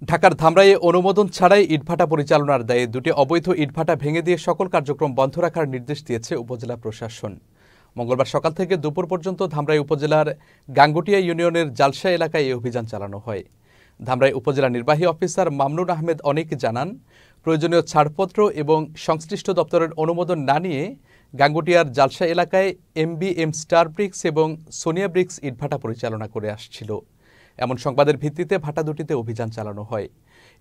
ঢাকার ধামরাইয়ে অনুমোদন ছাড়াই ইটভাটা পরিচালনার দায়ে দুটি অবৈধ ইটভাটা ভেঙে দিয়ে সকল কার্যক্রম বন্ধ রাখার নির্দেশ দিয়েছে উপজেলা প্রশাসন। মঙ্গলবার সকাল থেকে দুপুর পর্যন্ত ধামরাই উপজেলার গাঙ্গুটিয়া ইউনিয়নের জালসা এলাকায় এই অভিযান চালানো হয়। ধামরাই উপজেলা নির্বাহী অফিসার মামনুন আহমেদ অনিক জানান, প্রয়োজনীয় ছাড়পত্র এবং সংশ্লিষ্ট দপ্তরের অনুমোদন না নিয়ে গাঙ্গুটিয়ার জালসা এলাকায় এমবিএম স্টার ব্রিক্স এবং সোনিয়া ব্রিক্স ইটভাটা পরিচালনা করে আসছিল। এমন সংবাদের ভিত্তিতে ভাটা দুটিতে অভিযান চালানো হয়।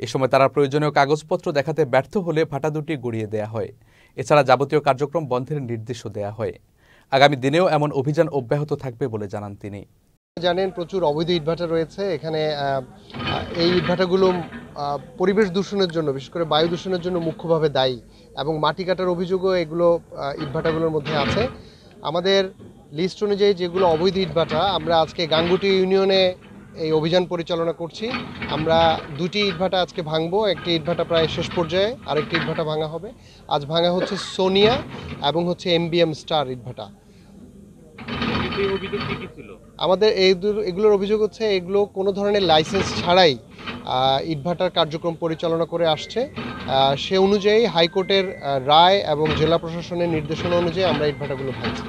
এ সময় তারা প্রয়োজনীয় কাগজপত্র দেখাতে ব্যর্থ হলে ভাটা দুটি গুড়িয়ে দেয়া হয়। এছাড়া যাবতীয় কার্যক্রম বন্ধের নির্দেশও দেয়া হয়। আগামী দিনেও এমন অভিযান অব্যাহত থাকবে বলে জানান তিনি। জানেন, প্রচুর অবৈধ ইটভাটা রয়েছে এখানে। এই ইটভাটাগুলো পরিবেশ দূষণের জন্য, বিশেষ করে বায়ু দূষণের জন্য মুখ্যভাবে দায়ী এবং মাটি কাটার অভিযোগও এগুলো ইটভাটাগুলোর মধ্যে আছে। আমাদের লিস্ট অনুযায়ী যেগুলো অবৈধ ইটভাটা, আমরা আজকে গাঙ্গুটি ইউনিয়নে এই অভিযান পরিচালনা করছি। আমরা দুটি ইটভাটা আজকে ভাঙবো। একটি ইটভাটা প্রায় শেষ পর্যায়ে, আরেকটি ইটভাটা ভাঙা হবে। আজ ভাঙা হচ্ছে সোনিয়া এবং হচ্ছে এমবিএম স্টার ইটভাটা। আমাদের এগুলোর অভিযোগ হচ্ছে এগুলো কোনো ধরনের লাইসেন্স ছাড়াই ইটভাটার কার্যক্রম পরিচালনা করে আসছে। সে অনুযায়ী হাইকোর্টের রায় এবং জেলা প্রশাসনের নির্দেশনা অনুযায়ী আমরা ইটভাটাগুলো ভাঙছি।